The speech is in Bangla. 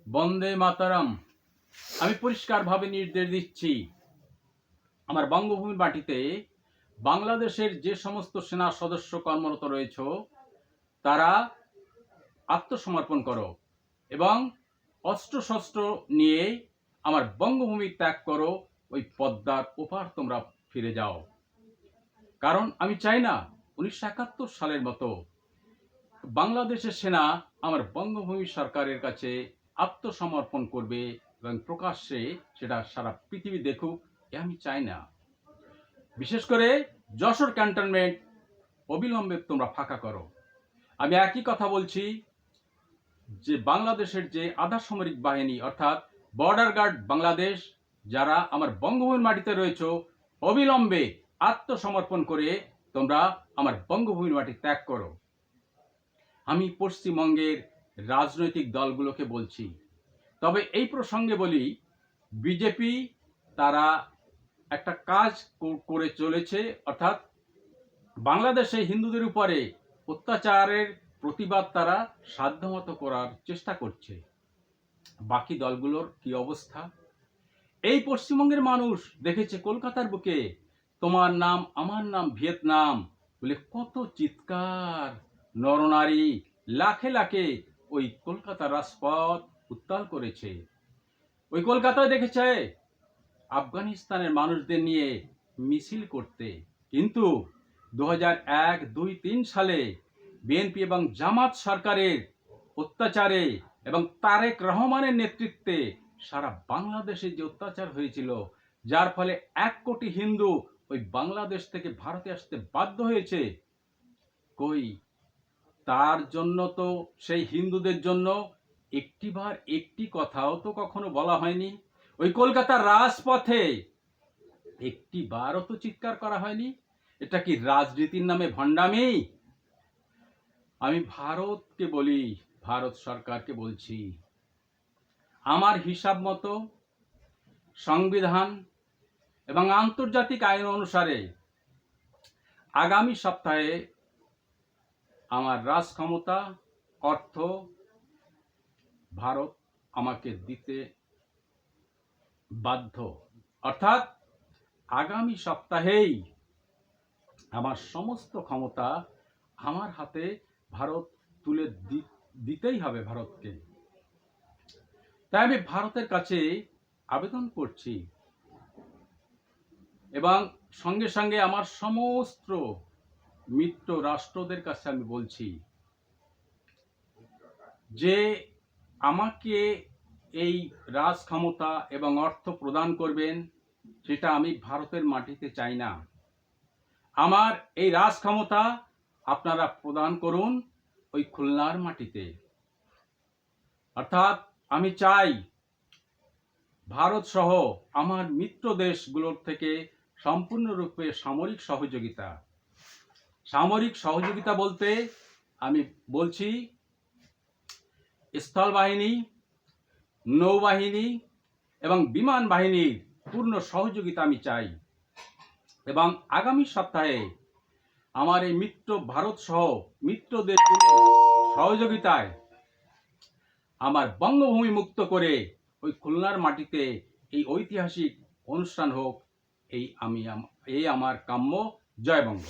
বন্দে মাতরম। আমি পরিষ্কারভাবে নির্দেশ দিচ্ছি, আমার বঙ্গভূমির মাটিতে বাংলাদেশের যে সমস্ত সেনা সদস্য কর্মরত রয়েছে তারা আত্মসমর্পণ করো এবং অস্ত্রশস্ত্র নিয়ে আমার বঙ্গভূমি ত্যাগ করো। ওই পদ্মার ওপার তোমরা ফিরে যাও। কারণ আমি চাই না 1971 সালের মতো বাংলাদেশের সেনা আমার বঙ্গভূমি সরকারের কাছে আত্মসমর্পণ করবে এবং প্রকাশ্যে সেটা সারা পৃথিবী দেখুক, এ আমি চাই না। বিশেষ করে যশোর ক্যান্টনমেন্ট অবিলম্বে তোমরা ফাঁকা করো। আমি একই কথা বলছি যে বাংলাদেশের যে আধা সামরিক বাহিনী অর্থাৎ বর্ডার গার্ড বাংলাদেশ যারা আমার বঙ্গভূমির মাটিতে রয়েছে, অবিলম্বে আত্মসমর্পণ করে তোমরা আমার বঙ্গভূমির মাটি ত্যাগ করো। আমি পশ্চিমবঙ্গের রাজনৈতিক দলগুলোকে বলছি, তবে এই প্রসঙ্গে বলি, বিজেপি তারা একটা কাজ করে চলেছে, অর্থাৎ বাংলাদেশে হিন্দুদের উপরে অত্যাচারের প্রতিবাদ তারা সাধ্যমতো করার চেষ্টা করছে। বাকি দলগুলোর কি অবস্থা? এই পশ্চিমবঙ্গের মানুষ দেখেছে কলকাতার বুকে তোমার নাম আমার নাম ভিয়েতনাম বলে কত চিৎকার, নরনারী লাখে লাখে ওই কলকাতার রাজপথ উত্তাল করেছে। ওই কলকাতায় দেখেছে আফগানিস্তানের মানুষদের নিয়ে মিছিল করতে, কিন্তু 2001, 2, 3 সালে বিএনপি এবং জামাত সরকারের অত্যাচারে এবং তারেক রহমানের নেতৃত্বে সারা বাংলাদেশে যে অত্যাচার হয়েছিল, যার ফলে 1 কোটি হিন্দু ওই বাংলাদেশ থেকে ভারতে আসতে বাধ্য হয়েছে, কই তার জন্য তো সেই হিন্দুদের জন্য একটিবার একটি কথাও তো কখনো বলা হয়নি। ওই কলকাতার রাজপথে একটিবারও তো চিৎকার করা হয়নি। এটা কি রাজনীতির নামে ভণ্ডামি? আমি ভারতকে বলি, ভারত সরকারকে বলছি, আমার হিসাব মতো সংবিধান এবং আন্তর্জাতিক আইন অনুসারে আগামী সপ্তাহে আমার রাজ ক্ষমতা অর্থ ভারত আমাকে দিতে বাধ্য। অর্থাৎ আগামী সপ্তাহেই আমার সমস্ত ক্ষমতা আমার হাতে ভারত তুলে দিতেই হবে ভারতকে। তাই আমি ভারতের কাছে আবেদন করছি এবং সঙ্গে সঙ্গে আমার সমস্ত মিত্র রাষ্ট্রদের কাছে আমি বলছি যে আমাকে এই রাজ ক্ষমতা এবং অর্থ প্রদান করবেন, সেটা আমি ভারতের মাটিতে চাই না। আমার এই রাজ ক্ষমতা আপনারা প্রদান করুন ওই খুলনার মাটিতে। অর্থাৎ আমি চাই ভারত সহ আমার মিত্র দেশগুলোর থেকে সম্পূর্ণরূপে সামরিক সহযোগিতা। সামরিক সহযোগিতা বলতে আমি বলছি স্থল বাহিনী, নৌবাহিনী এবং বিমান বাহিনীর পূর্ণ সহযোগিতা আমি চাই। এবং আগামী সপ্তাহে আমার এই মিত্র ভারত সহ মিত্র দেশগুলোর সহযোগিতায় আমার বঙ্গভূমি মুক্ত করে ওই খুলনার মাটিতে এই ঐতিহাসিক অনুষ্ঠান হোক, এই আমার কাম্য। জয় বঙ্গ।